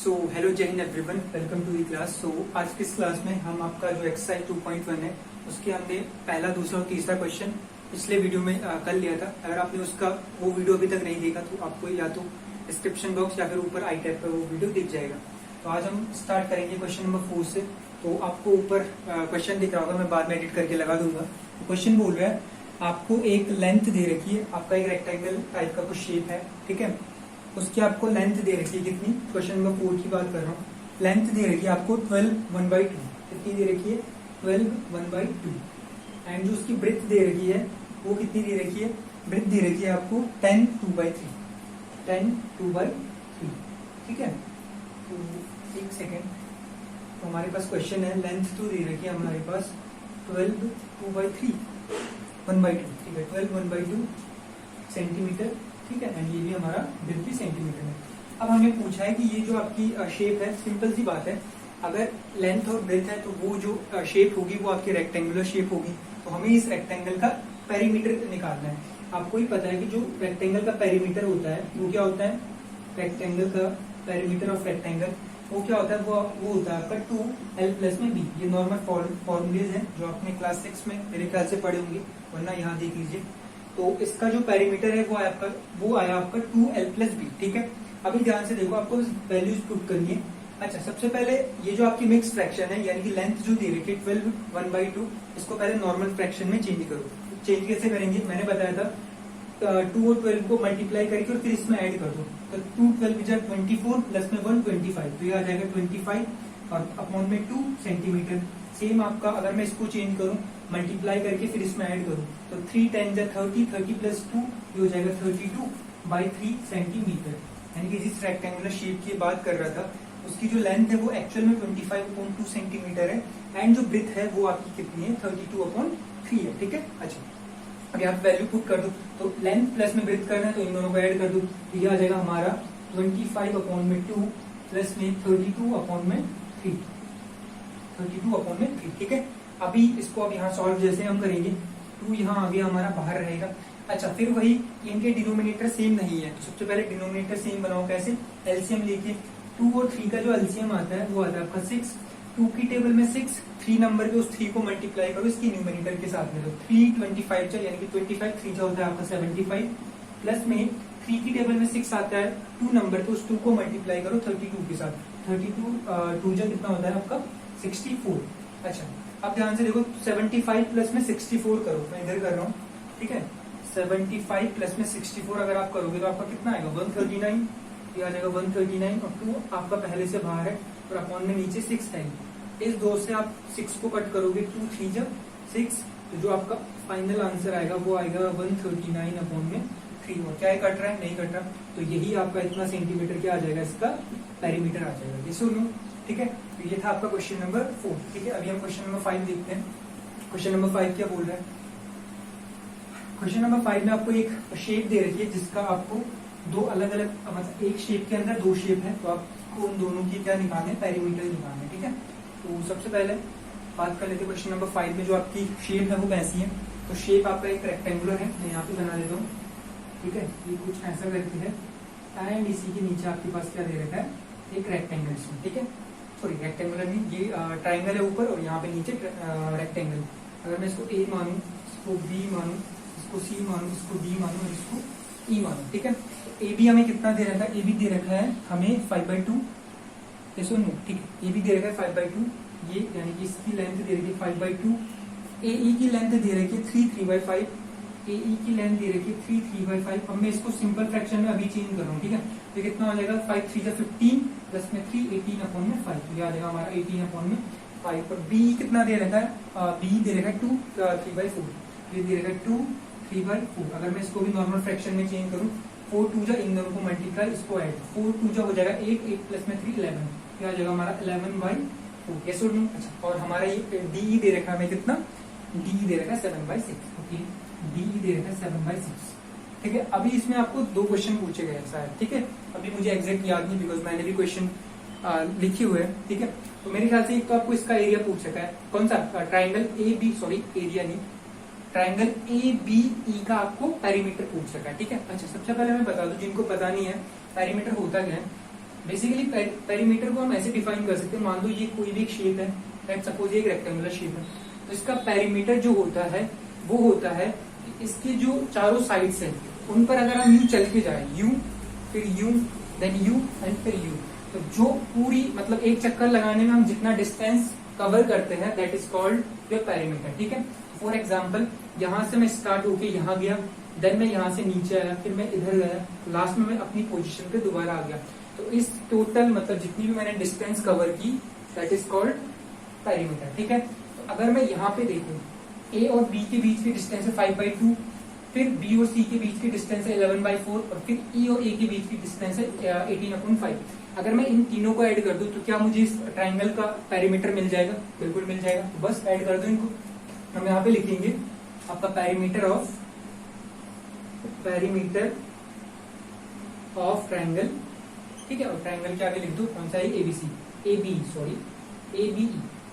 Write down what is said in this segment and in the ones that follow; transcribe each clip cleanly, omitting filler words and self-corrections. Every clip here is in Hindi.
So hello Jai Hind everyone, welcome to the class. So आज की इस क्लास में हम आपका जो एक्सरसाइज 2.1 है उसके हमने पहला, दूसरा और तीसरा क्वेश्चन पिछले वीडियो में कर लिया था। अगर आपने उसका वो वीडियो अभी तक नहीं देखा तो आपको या तो डिस्क्रिप्शन बॉक्स या फिर ऊपर आई टैब पर वो वीडियो दिख जाएगा। तो आज हम स्टार्ट करेंगे क्वेश्चन नंबर 4 से। तो आपको ऊपर क्वेश्चन दिख रहा होगा, मैं बाद में एडिट करके लगा दूंगा। तो क्वेश्चन बोल रहा है आपको एक लेंथ दे रखी है, आपका एक रेक्टेंगल टाइप का कुछ शेप है, ठीक है। उसकी आपको लेंथ दे रखी है कितनी, क्वेश्चन नंबर 4 की बात कर रहा हूँ। लेंथ दे रखी है आपको 12 1/2, कितनी दे रखी है 12 1/2। एंड जो उसकी ब्रेथ दे रखी है वो कितनी दे रखी है, ब्रेथ दे रखी है आपको 10 2/3, 10 2/3, ठीक है। तो एक सेकेंड, तो हमारे पास क्वेश्चन है, लेंथ तो दे रखी है हमारे पास 12 2/3 1/2, ठीक है, 12 1/2 सेंटीमीटर, ठीक है। एंड ये भी हमारा ब्रेथ भी सेंटीमीटर है। अब हमें पूछा है कि ये जो आपकी शेप है, सिंपल सी बात है, अगर लेंथ और ब्रेथ है तो वो जो शेप होगी वो आपकी रेक्टेंगुलर शेप होगी। तो हमें इस रेक्टेंगल का पेरीमीटर निकालना है। आपको ही पता है कि जो रेक्टेंगल का पेरीमीटर होता है वो क्या होता है, रेक्टेंगल का पेरीमीटर ऑफ रेक्टेंगल वो क्या होता है, वो होता है आपका 2l प्लस में b। ये नॉर्मल फॉर्मूलेज है जो आपने क्लास 6 में मेरे ख्याल से पढ़े होंगे, वरना यहाँ देख लीजिए। तो इसका जो पेरीमीटर है वो आया आपका 2l प्लस b, ठीक है। अभी ध्यान से देखो, आपको वैल्यूज पुट करनी है। अच्छा, सबसे पहले ये जो आपकी मिक्स फ्रैक्शन है, यानी कि लेंथ जो दे रखी है 12 1/2, इसको पहले नॉर्मल फ्रैक्शन में चेंज करो। चेंज कैसे करेंगे, मैंने बताया था 2 और 12 को मल्टीप्लाई करके और फिर इसमें ऐड कर दो। तो 2 12 24 प्लस में 1 25, तो ये आ जाएगा 25 और अपॉन में 2 सेंटीमीटर। सेम आपका अगर मैं इसको चेंज करूं, मल्टीप्लाई करके फिर इसमें ऐड करूं, तो 3 10 30, 30 प्लस 2 ये हो जाएगा 32/3 सेंटीमीटर। यानी कि जिस रेक्टेंगुलर शेप की बात कर रहा था उसकी जो लेंथ है वो एक्चुअल में 25/2 सेंटीमीटर है। एंड जो ब्रेथ है वो आपकी कितनी है 32/3 है, ठीक है। अच्छा, अब यहाँ पे वैल्यू पुट कर दो, तो लेंथ प्लस में ब्रेथ करना है तो इन दोनों को ऐड कर दो, तो ये आ जाएगा हमारा 25/2 प्लस में 32/3, 32/3, ठीक है। अभी इसको अब यहाँ सॉल्व जैसे हम करेंगे, 2 यहाँ आगे हमारा बाहर रहेगा। अच्छा, फिर वही इनके डिनोमिनेटर सेम नहीं है, तो सबसे पहले डिनोमिनेटर सेम बनाओ। कैसे, एलसीएम लेके 2 और 3 का जो एलसीएम आता है वो आता है आपका 6। 2 की टेबल में 6, 3 नंबर पे उस 3 को मल्टीप्लाई करो इसके न्यूमरेटर के साथ में, तो 3 25 यानी कि 25 3 होता है आपका 75, प्लस में 3 की टेबल में 6 आता है 2 नंबर पे, उस 2 को मल्टीप्लाई करो 32 के साथ, 32 2 कितना होता है आपका 64। अच्छा, अब ध्यान से देखो, 75 प्लस में 64 करो, मैं इधर कर रहा हूँ, ठीक है। 75 प्लस में 64 अगर आप करोगे तो आपका कितना आएगा 139, ये आ जाएगा 139 और 2 आपका पहले से बाहर है और अपॉन में नीचे 6 है। इस 2 से आप 6 को कट करोगे, 2 3 6, तो जो आपका फाइनल आंसर आएगा वो आएगा 139/3। और क्या है, कट रहा है, नहीं कट रहा, तो यही आपका इतना सेंटीमीटर क्या आ जाएगा, इसका पेरीमीटर आ जाएगा। ये सुनो, ठीक है। तो ये था आपका क्वेश्चन नंबर 4, ठीक है। अभी हम क्वेश्चन नंबर 5 देखते हैं। क्वेश्चन नंबर 5 क्या बोल रहा है, क्वेश्चन नंबर 5 में आपको एक शेप दे रखी है जिसका आपको दो अलग अलग, मतलब एक शेप के अंदर 2 शेप है, तो आपको उन दोनों की क्या निकालना है, पेरीमीटर निकालना है, ठीक है। तो सबसे पहले बात कर लेते हैं क्वेश्चन नंबर 5 में जो आपकी शेप है वो कैसी है। तो शेप आपका एक रेक्टेंगुलर है, मैं यहाँ पे बना देता हूँ, ठीक है। ये कुछ ऐसा करके है एंड इसी के नीचे आपके पास क्या दे रखा है, एक रेक्टेंगल, ठीक है। सॉरी, रेक्टेंगुलर नहीं, ये ट्राइंगल है ऊपर और यहाँ पे नीचे रेक्टेंगल। अगर मैं इसको ए मानू, इसको बी मानू, इसको सी मानू, इसको डी मानू और इसको ई मानू, ठीक है। तो ए बी हमें कितना दे रखा है, ए बी दे रखा है हमें 5/2, ये सुनो, ठीक है। ए बी दे रखा है 5/2, ये यानी कि इसकी लेंथ दे रखी है 5/2। ए ई की लेंथ दे रखी है 3 3/5, ए ई की लेंथ दे रखी है 3 3/5। अब मैं इसको सिंपल फ्रैक्शन में अभी चेंज कर रहा हूँ, ठीक है। तो कितना हो जाएगा 5 3 15 प्लस में 3 18/5, तो ये आ जाएगा हमारा 18/5। और बी कितना दे रखा है, बी दे रखा है 2 3/4, ये दे रखा है 2 3/4। अगर मैं इसको भी नॉर्मल फ्रैक्शन में चेंज करूँ, 4 2 इन दोनों को मल्टीप्लाई, इसको ऐड, 4 2 हो जाएगा 8, 8 प्लस में 3 11, क्या आ जाएगा हमारा 11/4, ये सुन लो। अच्छा, और हमारा ये डी दे रखा है हमें कितना, डी दे रखा है 7/6, ओके, डी दे रखा है 7/6, ठीक है। अभी इसमें आपको 2 क्वेश्चन पूछे गए शायद, ठीक है। अभी मुझे एग्जैक्ट याद नहीं बिकॉज मैंने भी क्वेश्चन लिखे हुए हैं, ठीक है। तो मेरे ख्याल से एक तो आपको इसका एरिया पूछ सका है, कौन सा, triangle A B, sorry area नहीं, ट्राइंगल ए बी ई का आपको पेरीमीटर पूछ सका है, ठीक है। अच्छा, सबसे पहले मैं बता दूं जिनको पता नहीं है पेरीमीटर होता क्या है। बेसिकली पेरीमीटर को हम ऐसे डिफाइन कर सकते हैं, मान लो ये कोई भी एक शेप है, लेट्स सपोज एक रेक्टेंगुलर शेप है, तो इसका पेरीमीटर जो होता है वो होता है इसके जो चारों साइड्स हैं उन पर अगर हम यू चल के जाए, यू फिर यू देन यू एंड फिर यू, तो जो पूरी मतलब एक चक्कर लगाने में हम जितना डिस्टेंस कवर करते हैं that is called your perimeter. ठीक है, फॉर एग्जाम्पल यहां से मैं स्टार्ट होके यहाँ गया, देन मैं यहाँ से नीचे आया, फिर मैं इधर गया, लास्ट में मैं अपनी पोजीशन पे दोबारा आ गया, तो इस टोटल मतलब जितनी भी मैंने डिस्टेंस कवर की दैट इज कॉल्ड पेरीमीटर। ठीक है, तो अगर मैं यहाँ पे देखूं ए और बी के बीच की डिस्टेंस है 5/2, फिर बी और सी के बीच की डिस्टेंस है 11/4 और फिर ई और ए के बीच की डिस्टेंस है 18/5। अगर मैं इन तीनों को ऐड कर दूं तो क्या मुझे इस ट्राइंगल का पेरीमीटर मिल जाएगा? बिल्कुल मिल जाएगा। तो बस ऐड कर दो इनको, हम यहाँ पे लिखेंगे आपका पेरीमीटर ऑफ ट्राइंगल। ठीक है, और ट्राइंगल के आगे लिख दो कौन सा है, एबीसी, एबी सॉरी एबी,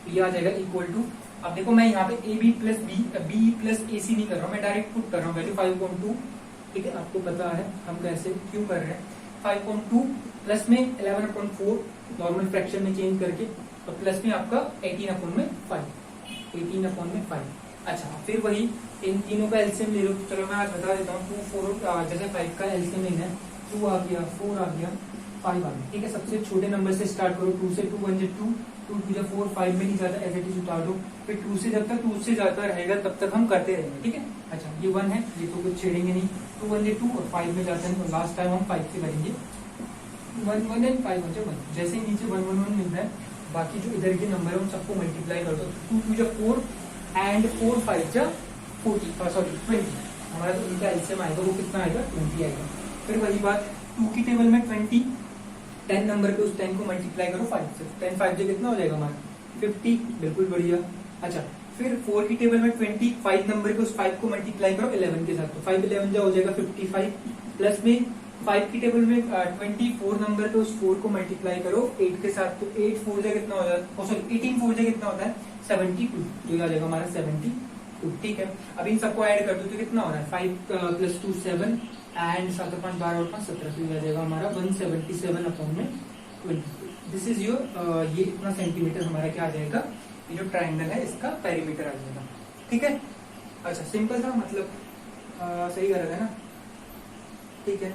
तो ये आ जाएगा इक्वल टू, अब देखो मैं यहाँ पे A B plus B plus A C नहीं कर रहा हूँ, मैं डायरेक्ट पुट कर रहा हूँ वैल्यू 5.2। ठीक है, आपको पता है हम कैसे क्यों कर रहे हैं, 5.2 प्लस में 11/4 नॉर्मल फ्रैक्शन में चेंज करके, और प्लस में आपका 18/5। अच्छा, फिर वही इन तीनों का एलसीएम ले लो। चलो मैं आज बता देता हूँ, 2 4 जैसे 5 का एलसीएम लेना है, 2 आ गया, 4 आ गया, 5 आ गया। ठीक है, सबसे छोटे नंबर से स्टार्ट करो, 2 से 2 1 जा 2, 2 2 जा 4, 5 में नहीं जाता, एज इट इज उतार दो, फिर 2 से जब तक 2 से जाता रहेगा तब तक हम करते रहेंगे। ठीक है, अच्छा ये 1 है, ये तो कुछ छेड़ेंगे नहीं, 2 1 जा 2 और 5 में जाता है, तो लास्ट टाइम हम 5 से करेंगे, 1 1 एंड 5 1 जा 1, जैसे ही नीचे 1 1 1 मिलता है, बाकी जो इधर के नंबर है उन सबको मल्टीप्लाई कर दो, 2 2 जा 4 एंड 4 5 जा 20, हमारा तो इनका एलसीएम आएगा, वो कितना आएगा, 20 आएगा। फिर वही बात 2 की टेबल में 20, 10 नंबर पे उस 10 को मल्टीप्लाई करो 5 से, 10 5 से कितना हो जाएगा हमारा 50, बिल्कुल बढ़िया। अच्छा, फिर 4 की टेबल में 20, 5 नंबर पे उस 5 को मल्टीप्लाई करो 11 के साथ, तो 5 11 जा हो जाएगा 55, प्लस में 5 की टेबल में 24 नंबर पे उस 4 को मल्टीप्लाई करो 8 के साथ, तो 8 4 जा कितना हो जाता है, सॉरी 18 4 जा कितना होता है 72, तो ये आ जाएगा हमारा 72। ठीक है, अब इन सबको ऐड कर दो तो कितना हो रहा है, 5 + 2 7 एंड 7 5 12 और 5 17, तो ये आ जाएगा हमारा 177/20। दिस इज योर ये इतना सेंटीमीटर हमारा क्या आ जाएगा, ये जो ट्राइंगल है इसका पेरीमीटर आ जाएगा। ठीक है, अच्छा सिंपल था, मतलब सही कर रहा है ना, ठीक है,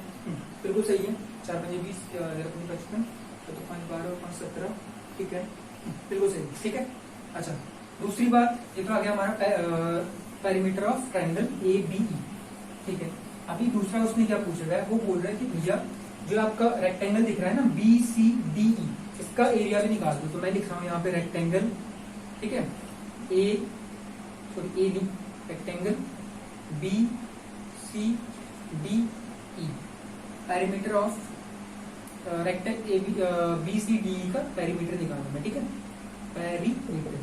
बिल्कुल सही है, 4 5 20 55 7 5 12 और 5 17, ठीक है, बिल्कुल सही। ठीक है, अच्छा दूसरी बात, ये तो आ गया हमारा perimeter of triangle A B E. ठीक है, अभी दूसरा उसने क्या पूछा है, वो बोल रहा है कि भैया जो आपका रेक्टेंगल दिख रहा है ना बी सी डी ई, इसका एरिया भी निकाल दो, तो मैं लिख रहा हूँ यहाँ पे रेक्टेंगल, ठीक है, A B rectangle B C D E, perimeter of rectangle A B C D E का पेरीमीटर निकालना मैं। ठीक है, पेरीमीटर,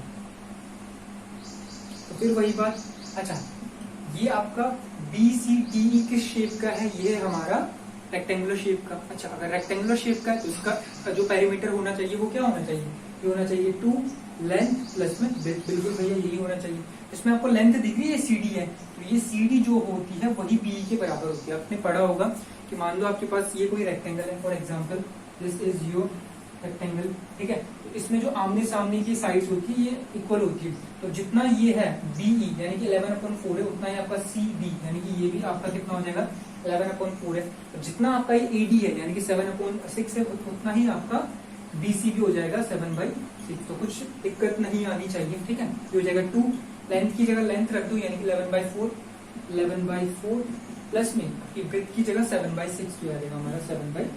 तो फिर वही बात, अच्छा ये आपका बी सी डी ई किस शेप का है, ये है हमारा रेक्टेंगुलर शेप का। अच्छा, अगर रेक्टेंगुलर शेप का है तो इसका जो पेरीमीटर होना चाहिए वो क्या होना चाहिए, ये होना चाहिए 2 लेंथ प्लस में, बिल्कुल भैया यही होना चाहिए। इसमें आपको लेंथ दिख रही है, CD है, तो ये CD जो होती है वही BE के बराबर होती है। आपने पढ़ा होगा कि मान लो आपके पास ये कोई रेक्टेंगल है, for example this is your rectangle, ठीक है, तो इसमें जो आमने सामने की साइड्स होती है ये इक्वल होती है, तो जितना ये है BE यानी कि 11/4 है, उतना ही आपका CD यानी कि ये भी आपका कितना हो जाएगा 11/4 है, तो जितना आपका ये AD है यानी कि 7/6 है, उतना ही आपका BC भी हो जाएगा 7/6, तो कुछ दिक्कत नहीं आनी चाहिए। ठीक है, ये हो जाएगा 2, लेंथ की जगह लेंथ रख दो यानी कि 11/4 प्लस में ब्रेथ की जगह 7/6 तो आ जाएगा हमारा 7/6।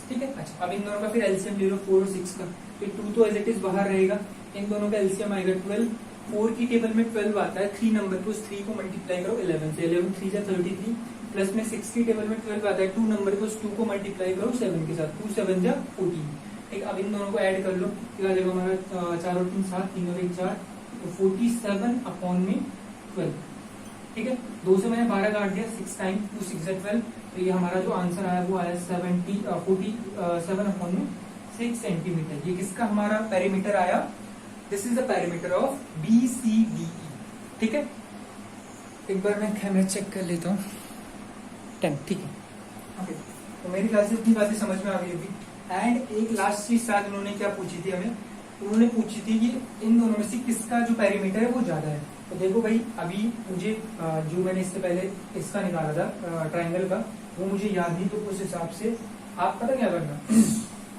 ठीक है, अच्छा अब इन दोनों का फिर एलसीएम ले लो 4 और 6 का, फिर 2 तो एज इट इज बाहर रहेगा, इन दोनों का एलसीएम आएगा 12, 4 की टेबल में 12 आता है, 3 नंबर पे उस 3 को मल्टीप्लाई करो 11 से, 11 3 जा 33, प्लस में 6 की टेबल में 12 आता है, 2 नंबर पे उस 2 को मल्टीप्लाई करो 7 के साथ, 2 7 जा 14। ठीक, अब इन दोनों को ऐड कर लो, क्या आ जाएगा हमारा 4 और 3 7, 3 और 1 4, तो 47/12। ठीक है, 2 से मैंने 12 काट दिया, 6 टाइम 2 6 12, तो ये हमारा जो आंसर आया वो आया 47/6 सेंटीमीटर। ये किसका हमारा पेरीमीटर आया, this is the perimeter of BCDE। ठीक है, एक बार मैं कैमरा चेक कर लेता हूँ 10। ठीक है, ओके, तो मेरी क्लास से इतनी बातें समझ में आ गई होगी। एंड एक लास्ट चीज शायद उन्होंने क्या पूछी थी हमें, उन्होंने पूछी थी कि इन दोनों में से किसका जो पेरीमीटर है वो ज्यादा है। तो देखो भाई अभी मुझे जो मैंने इससे पहले इसका निकाला था ट्राइंगल का, वो मुझे याद नहीं, तो उस हिसाब से आप पता क्या करना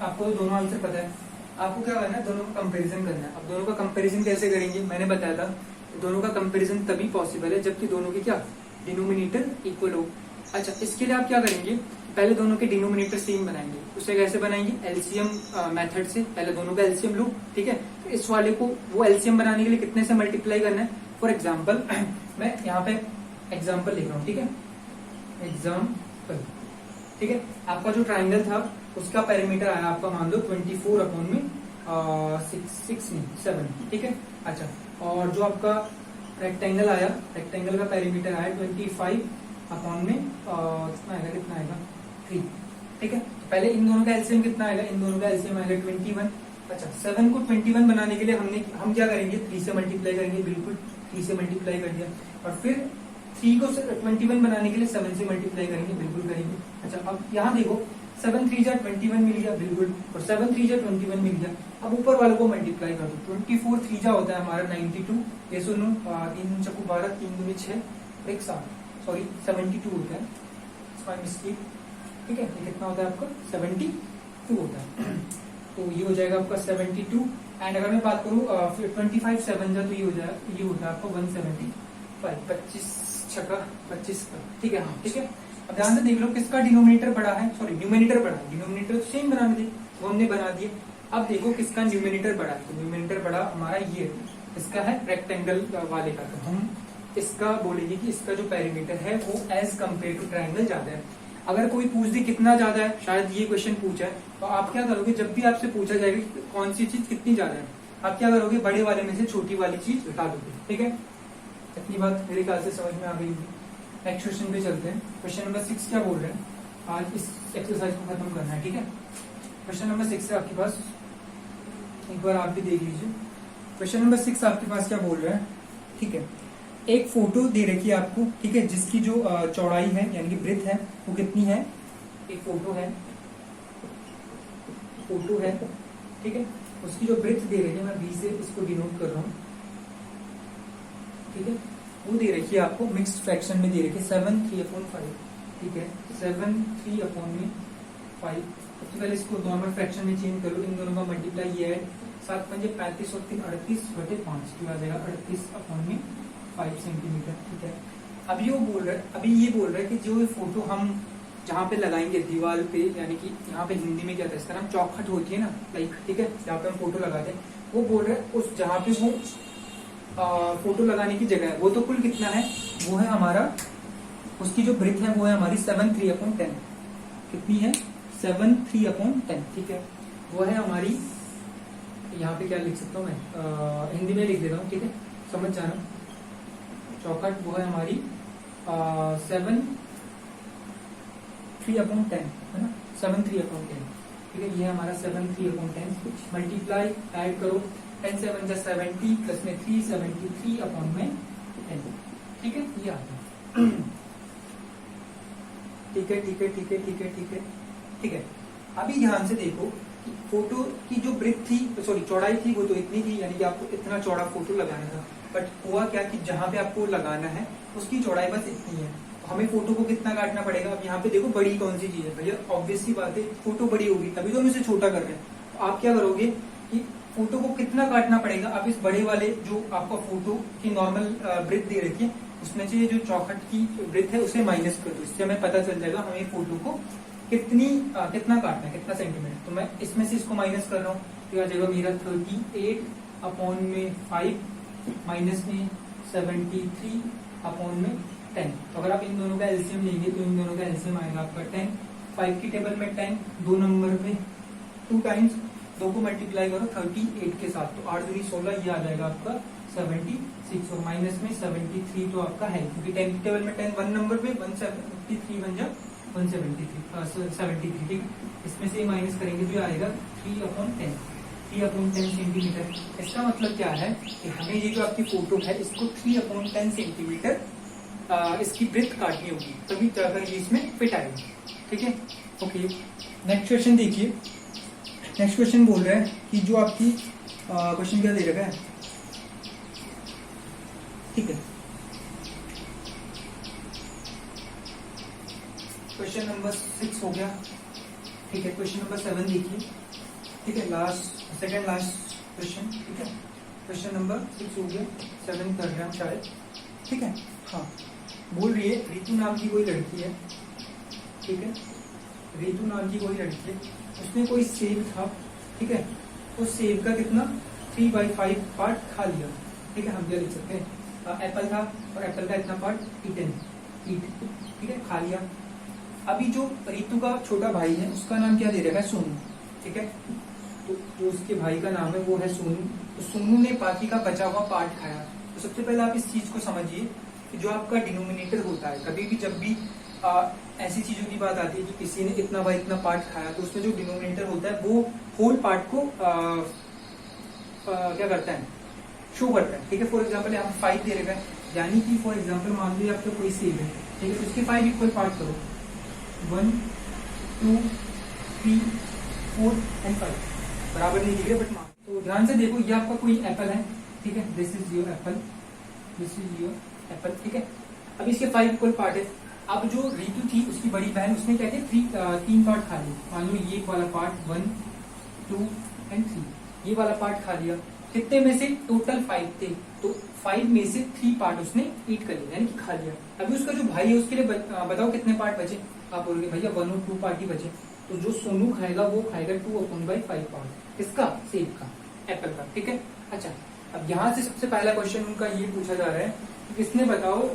आपको तो दोनों आंसर पता है, आपको क्या करना है दोनों का कंपैरिजन करना है। अब दोनों का कंपैरिजन कैसे करेंगे, मैंने बताया था दोनों का कंपैरिजन तभी पॉसिबल है जबकि दोनों के क्या डिनोमिनेटर इक्वल हो। अच्छा, इसके लिए आप क्या करेंगे, पहले दोनों के डिनोमिनेटर सेम बनाएंगे। उसे कैसे बनाएंगे, एलसीएम मेथड से। पहले दोनों का एलसीएम लो, ठीक है। तो इस वाले को वो एलसीएम बनाने के लिए कितने से मल्टीप्लाई करना है। फॉर एग्जाम्पल मैं यहाँ पे एग्जाम्पल लिख रहा हूँ, ठीक है, एग्जाम्पल, ठीक है। आपका जो ट्राइंगल था उसका पेरीमीटर आया आपका मान लो 24 अपॉन में 7, ठीक है। अच्छा, और जो आपका रेक्टेंगल आया, रेक्टेंगल का पेरीमीटर आया 25 अपॉन में कितना आएगा 3, ठीक है। तो पहले इन दोनों का एलसीएम कितना आएगा, इन दोनों का एलसीएम आएगा 21। अच्छा, 7 को 21 बनाने के लिए हम क्या करेंगे, 3 से मल्टीप्लाई करेंगे, बिल्कुल 3 से मल्टीप्लाई कर दिया। और फिर 3 को 21 बनाने के लिए 7 से मल्टीप्लाई करेंगे, बिल्कुल करेंगे। अच्छा, अब यहाँ देखो 7 3 जा 21 मिल गया, बिल्कुल, और 7 3 जा 21 मिल गया। अब ऊपर वालों को मल्टीप्लाई कर दो, 24 3 जा होता है हमारा 92, ये सुनो 3 चक्कू 12, 3 दूनी 6 और 1 7, सॉरी 72 होता है, माय मिस्टेक, ठीक है। ये कितना होता है आपका 72 होता है। तो ये हो जाएगा आपका 72। एंड अगर मैं बात करूँ 25 7 जा तो ये होता है आपका 175, 25 छक्का 25 का, ठीक है। हाँ, ठीक है। अब ध्यान से देख लो किसका डिनोमिनेटर बड़ा है, सॉरी न्यूमिनेटर बड़ा है, डिनोमिनेटर तो सेम बनाने थे वो हमने बना दिए। अब देखो किसका न्यूमिनेटर बड़ा है, तो न्यूमिनेटर बड़ा हमारा ये इसका है रेक्टेंगल वाले का। तो हम इसका बोलेंगे कि इसका जो पेरीमीटर है वो एज कम्पेयर टू ट्राइंगल ज्यादा है। अगर कोई पूछ दे कितना ज्यादा है, शायद ये क्वेश्चन पूछा है, तो आप क्या करोगे, जब भी आपसे पूछा जाएगा कि कौन सी चीज कितनी ज्यादा है, आप क्या करोगे, बड़े वाले में से छोटी वाली चीज हटा दोगे, ठीक है। इतनी बात मेरे ख्याल से समझ में आ गई। नेक्स्ट क्वेश्चन पे चलते हैं। क्वेश्चन नंबर 6 क्या बोल रहे हैं, आज इस एक्सरसाइज को खत्म करना है, ठीक है। क्वेश्चन नंबर 6 है आपके पास, एक बार आप भी देख लीजिए। क्वेश्चन नंबर 6 आपके पास क्या बोल रहे हैं, ठीक है। एक फोटो दे रखी है आपको, ठीक है, जिसकी जो चौड़ाई है यानी कि ब्रेथ है वो कितनी है। एक फोटो है, ठीक है, उसकी जो ब्रेथ दे रही है, मैं बी से इसको डिनोट कर रहा हूँ, ठीक है। वो दे रखी है आपको मिक्स्ड फ्रैक्शन में दे रखी है 7 3/5, ठीक है, 7 3/5। सबसे पहले इसको नॉर्मल फ्रैक्शन में चेंज करो, इन दोनों का मल्टीप्लाई ये है 7 5 35 और 3 38/5, जो आ जाएगा 38/5 सेंटीमीटर, ठीक है। अभी ये बोल रहा है कि जो फोटो हम जहाँ पे लगाएंगे दीवार पे, यानी कि यहाँ पे हिंदी में क्या था, इसका नाम चौखट होती है ना, लाइक, ठीक है, जहाँ पे हम फोटो लगाते हैं, वो बोल रहे हैं उस जहाँ पे वो फोटो लगाने की जगह है वो तो कुल कितना है, वो है हमारा, उसकी जो ब्रेथ है वो है हमारी 7 3/10, कितनी है 7 3/10, ठीक है। वो है हमारी, यहाँ पे क्या लिख सकता हूँ मैं, हिंदी में लिख देता हूँ, ठीक है, समझ जाना। चौखट वो है हमारी 7 3/10, है ना, 7 3/10, ठीक है। ये है हमारा 7 3/10, मल्टीप्लाई ऐड करो, 10 7 जा 70 प्लस में 3 73/10, ठीक है, ये आता है, ठीक है। अभी ध्यान से देखो कि फोटो की जो ब्रेथ थी, सॉरी चौड़ाई थी, वो तो इतनी थी, यानी कि आपको इतना चौड़ा फोटो लगाना था। बट हुआ क्या कि जहां पे आपको लगाना है उसकी चौड़ाई बस इतनी है, तो हमें फोटो को कितना काटना पड़ेगा। अब यहाँ पे देखो बड़ी कौन सी चीज है भैया, ऑब्वियस सी बात है फोटो बड़ी होगी, तभी तो हम इसे छोटा कर रहे हैं। तो आप क्या करोगे कि फोटो को कितना काटना पड़ेगा, आप इस बड़े वाले जो आपका फोटो की नॉर्मल ब्रेथ दे रखी है उसमें से जो चौखट की ब्रेथ है उसे माइनस कर दो, इससे हमें पता चल जाएगा हमें फोटो को कितना काटना है, कितना सेंटीमीटर। तो मैं इसमें से इसको माइनस कर रहा हूँ, तो आ जाएगा मेरा 38/5 माइनस में 73/10। तो अगर आप इन दोनों का एलसीएम लेंगे तो इन दोनों का एलसीएम आएगा आपका 10, 5 की टेबल में 10, 2 नंबर पे 2 टाइम्स, 2 को मल्टीप्लाई करो 38 के साथ, तो 8 दूनी 16, ये आ जाएगा आपका 76, और माइनस में 73 तो आपका है, क्योंकि 10 की टेबल में 10 1 नंबर पे 173 बन जाए 173 ठीक। इसमें से माइनस करेंगे तो आएगा 3/10 सेंटीमीटर। इसका मतलब क्या है कि हमें ये जो आपकी फोटो है इसको 3/10 सेंटीमीटर इसकी ब्रेथ काटनी होगी, तभी जाकर ये इसमें फिट आएगी, ठीक है। ओके, नेक्स्ट क्वेश्चन देखिए, नेक्स्ट क्वेश्चन बोल रहा है कि जो आपकी क्वेश्चन क्या दे रखा है, ठीक है। क्वेश्चन नंबर 6 हो गया, ठीक है। क्वेश्चन नंबर 7 देखिए, ठीक है, लास्ट सेकंड लास्ट क्वेश्चन, ठीक है। क्वेश्चन नंबर 6 हो गया, 7 कर रहे हैं हम शायद, ठीक है। हाँ, बोल रही है रितु नाम की कोई लड़की है, ठीक है। रितु नाम की कोई लड़की है, उसने कोई सेब था, ठीक है। उस सेब का कितना 3/5 पार्ट खा लिया, ठीक है। हम क्या लिख सकते हैं, एप्पल था और एप्पल का इतना पार्ट ईट, ठीक है, खा लिया। अभी जो रितु का छोटा भाई है उसका नाम क्या दे रखा है, सोनू, ठीक है। तो जो उसके भाई का नाम है वो है सोनू। तो सोनू ने बाकी का बचा हुआ पार्ट खाया। तो सबसे पहले आप इस चीज को समझिए कि जो आपका डिनोमिनेटर होता है, कभी भी जब भी ऐसी चीजों की बात आती है कि किसी ने इतना बाय इतना पार्ट खाया, तो उसमें जो डिनोमिनेटर होता है वो होल पार्ट को क्या करता है, शो करता है, ठीक है। फॉर एग्जाम्पल यहाँ 5 दे रखा है, यानी कि फॉर एग्जाम्पल मान लीजिए आपका कोई सेब है, ठीक है। तो उसके 5 इक्वल पार्ट करो, 1 2 3 4 एंड 5 बराबर नहीं दिख रहे बट मान। तो ध्यान से देखो, ये आपका कोई एप्पल है, ठीक है। This is your Apple, this is your Apple, ठीक है। अब इसके 5 इक्वल पार्ट है। अब जो रितु थी उसकी बड़ी बहन, उसने क्या थे 3 पार्ट खा लिए। मान लो ये वाला पार्ट 1 2 एंड 3, ये वाला पार्ट खा लिया। कितने में से, टोटल 5 थे, तो 5 में से 3 पार्ट उसने ईट कर लिया, यानी कि खा लिया। अभी उसका जो भाई है उसके लिए बताओ कितने पार्ट बचे। आप बोलोगे भैया 1 और 2 पार्ट ही बचे। तो जो सोनू खाएगा वो खाएगा 2/5 पार्ट, इसका सेब का, एप्पल का, ठीक है। अच्छा, अब यहाँ से सबसे पहला क्वेश्चन उनका ये पूछा जा रहा है कि किसने बताओ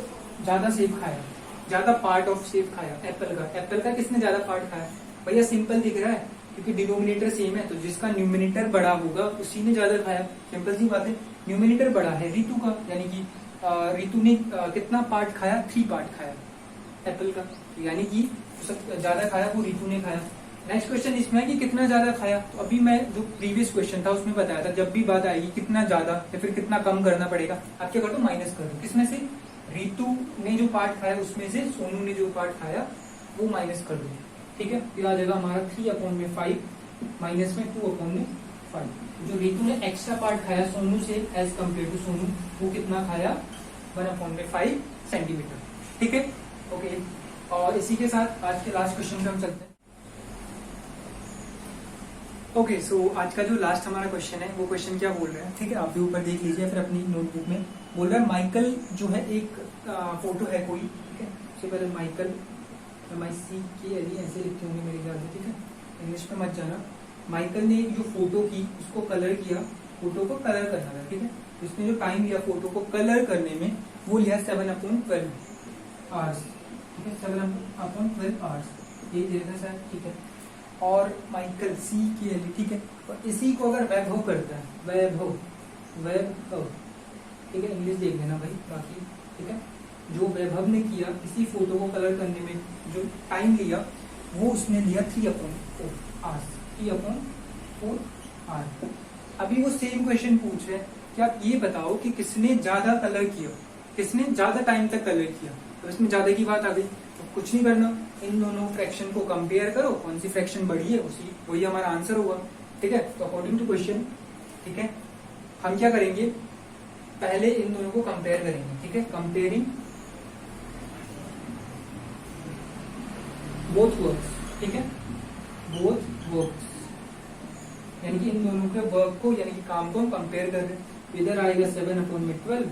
ज्यादा सेब खाया, ज्यादा पार्ट ऑफ सेब खाया, एप्पल का। एप्पल का किसने ज्यादा पार्ट खाया, भैया सिंपल दिख रहा है क्योंकि डिनोमिनेटर सेम है, तो जिसका न्यूमिनेटर बड़ा होगा उसी ने ज्यादा खाया। सिंपल सी बात है, न्यूमिनेटर बड़ा है रितु का, यानी कि रितु ने कितना पार्ट खाया, 3 पार्ट खाया एप्पल का, यानी कि ज्यादा खाया वो रितु ने खाया। नेक्स्ट क्वेश्चन इसमें है कि कितना ज्यादा खाया। तो अभी मैं जो प्रीवियस क्वेश्चन था उसमें बताया था, जब भी बात आएगी कितना ज्यादा या फिर कितना कम करना पड़ेगा, आप क्या कर दो, माइनस कर दो। किसमें से, रितु ने जो पार्ट खाया उसमें से सोनू ने जो पार्ट खाया वो माइनस कर दो, ठीक है। फिर आ जाएगा हमारा 3/5 माइनस में 2/5। जो रितु ने एक्स्ट्रा पार्ट खाया सोनू से एज कम्पेयर टू सोनू, वो कितना खाया, 1/5 सेंटीमीटर, ठीक है। ओके, और इसी के साथ आज के लास्ट क्वेश्चन पे हम चलते हैं। ओके, सो आज का जो लास्ट हमारा क्वेश्चन है वो क्वेश्चन क्या बोल रहा है, ठीक है। आप भी ऊपर देख लीजिए फिर अपनी नोटबुक में। बोल रहा है माइकल जो है, एक फोटो है कोई, ठीक है। सबसे पहले माइकल, MICKLE ऐसे लिखते होंगे मेरे ख्याल से, ठीक है। इंग्लिश में मत जाना। माइकल ने जो फोटो की उसको कलर किया, फोटो को कलर करना था, ठीक है। उसने जो टाइम लिया फोटो को कलर करने में वो लिया 7/12 आवर्स, ठीक है। 7/12 आवर्स ये देखा सर, ठीक है। और माइकल CKLE, ठीक है। और इसी को अगर वैभव करता है, वैभव, ठीक है, इंग्लिश देख लेना भाई बाकी, ठीक है। जो वैभव ने किया इसी फोटो को कलर करने में जो टाइम लिया वो उसने लिया 3/4 आवर्स, 3/4 आवर्स। अभी वो सेम क्वेश्चन पूछ रहे हैं कि आप ये बताओ कि किसने ज्यादा कलर किया, किसने ज्यादा टाइम तक कलर किया। तो इसमें ज्यादा की बात आ गई, तो कुछ नहीं करना, इन दोनों फ्रैक्शन को कंपेयर करो, कौन सी फ्रैक्शन बड़ी है उसी वही हमारा आंसर होगा, ठीक है। तो अकॉर्डिंग टू क्वेश्चन, ठीक है, हम क्या करेंगे, पहले इन दोनों को कंपेयर करेंगे, ठीक है। कंपेयरिंग बोथ वर्क्स, ठीक है, बोथ वर्क्स, यानी कि इन दोनों के वर्क को यानी कि काम को हम कंपेयर कर रहे हैं। इधर आएगा 7/12,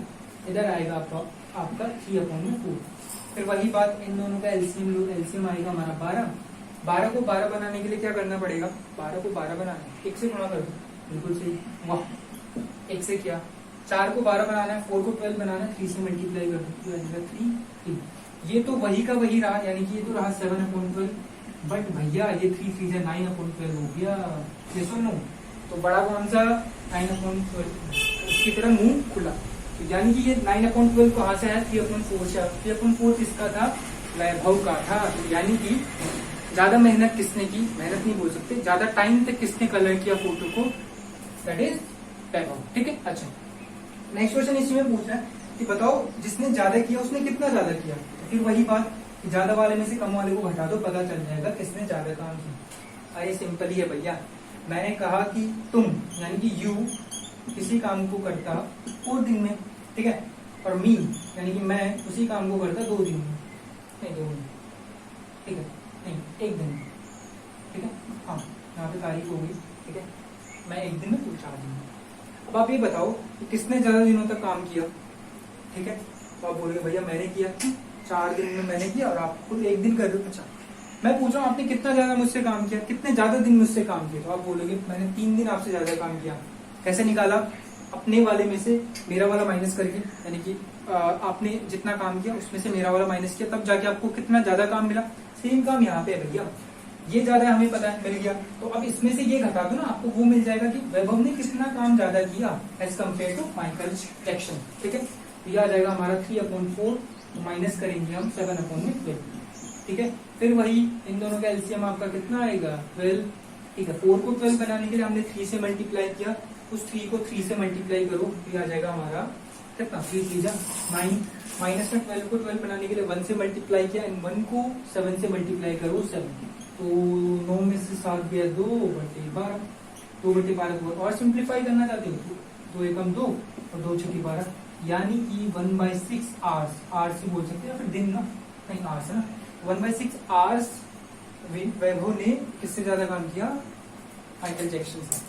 इधर आएगा आपका 3/4। फिर वही बात, इन दोनों का एलसीएम लो, एलसीएम आएगा हमारा 12। 12 को 12 बनाने के लिए क्या करना पड़ेगा, 12 को 12 बनाना 1 से गुणा कर दो, बिल्कुल सही, वाह 1 से किया। 4 को 12 बनाना है, 4 को 12 बनाना है, 3 से मल्टीप्लाई कर दो, 3। ये तो वही का वही रहा, यानी कि ये तो रहा 7/12, बट भैया ये 3 3 से 9/12 हो गया, ये सुनो। तो बड़ा कौन सा, 9/12, उसकी तरह मुंह खुला। यानी कि ये 9/12 कहाँ से आया, 3/4 से। 3/4 किसका था, वैभव का था। तो यानी कि ज्यादा मेहनत किसने की, मेहनत नहीं बोल सकते, ज्यादा टाइम तक किसने कलर किया फोटो को, दैट इज वैभव, ठीक है। अच्छा, नेक्स्ट क्वेश्चन इसी में पूछ रहा है कि बताओ जिसने ज्यादा किया उसने कितना ज्यादा किया। तो फिर वही बात, ज्यादा वाले में से कम वाले को घटा दो, पता चल जाएगा किसने ज्यादा काम किया। अरे सिंपल ही है भैया, मैंने कहा कि तुम यानी कि यू किसी काम को करता 4 दिन में, ठीक है, और मी यानी कि मैं उसी काम को करता 2 दिन में, नहीं 2 दिन, ठीक है, नहीं 1 दिन में, ठीक है, हाँ यहाँ पे तारीख हो गई, ठीक है, मैं 1 दिन में, तू 4 दिन में। अब आप ये बताओ कि किसने ज्यादा दिनों तक काम किया, ठीक है, तो आप बोलोगे भैया मैंने किया, 4 दिन में मैंने किया और आप खुद 1 दिन कर रहे हो। अच्छा, मैं पूछ रहा हूँ आपने कितना ज्यादा मुझसे काम किया, कितने ज्यादा दिन मुझसे काम किया, तो आप बोलोगे मैंने 3 दिन आपसे ज्यादा काम किया। कैसे निकाला? अपने वाले में से मेरा वाला माइनस करके, यानी कि आपने जितना काम किया उसमें से मेरा वाला माइनस किया, तब जाके आपको कितना ज्यादा काम मिला। सेम काम यहाँ पे है भैया, ये ज्यादा हमें पता है, मिल गया, तो अब इसमें से ये घटा दो ना, आपको वो मिल जाएगा कि वैभव ने कितना काम ज्यादा किया as compared to Michael Jackson, ठीक है। तो ये आ जाएगा हमारा 3/4, माइनस करेंगे हम 7/12, ठीक है। फिर वही इन दोनों का एलसीएम आपका कितना आएगा 12, ठीक है। 4 को 12 बनाने के लिए हमने 3 से मल्टीप्लाई किया, उस 3 को 3 से मल्टीप्लाई करो, तो ये आ जाएगा हमारा कितना 3 9, माइनस में 12 को 12 बनाने के लिए 1 से मल्टीप्लाई किया, एंड 1 को 7 से मल्टीप्लाई करो 7, तो 9 में से 7 गया 2/12, 2/12 को और सिंप्लीफाई करना चाहते हो 2 एकम 2 और 2 छठी 12, यानी कि 1/6 आवर्स, आवर्स से बोल सकते हैं फिर दिन ना, नहीं आवर्स है ना, 1/6 आवर्स वैभव ने किससे ज्यादा काम किया, माइकल जैक्सन से,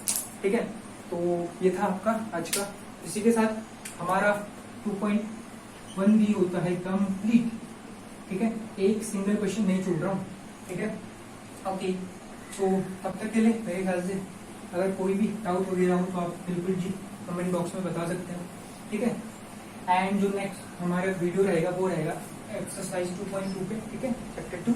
ठीक है। तो ये था आपका आज का, इसी के साथ हमारा 2.1 भी होता है कंप्लीट, ठीक है। एक सिंगल क्वेश्चन नहीं छोड़ रहा हूँ, ठीक है, ओके। तो तब तक के लिए मेरे ख्याल से अगर कोई भी डाउट वगैरह हो तो आप बिल्कुल जी कमेंट बॉक्स में बता सकते हैं, ठीक है। एंड जो नेक्स्ट हमारा वीडियो रहेगा वो रहेगा एक्सरसाइज 2.2 पे, ठीक है, चैप्टर 2।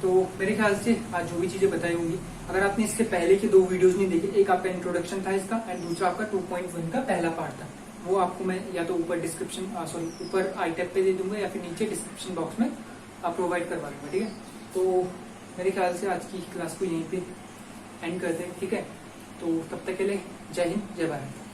तो मेरे ख्याल से आज जो भी चीजें बताई होंगी, अगर आपने इसके पहले के 2 वीडियोस नहीं देखे, एक आपका इंट्रोडक्शन था इसका एंड दूसरा आपका 2.1 का पहला पार्ट था, वो आपको मैं या तो ऊपर डिस्क्रिप्शन सॉरी ऊपर आई टैब पे दे दूंगा या फिर नीचे डिस्क्रिप्शन बॉक्स में आप प्रोवाइड करवा दूंगा, ठीक है। तो मेरे ख्याल से आज की क्लास को यहीं पे एंड करते हैं, ठीक है। तो तब तक के लिए जय हिंद, जय भारत।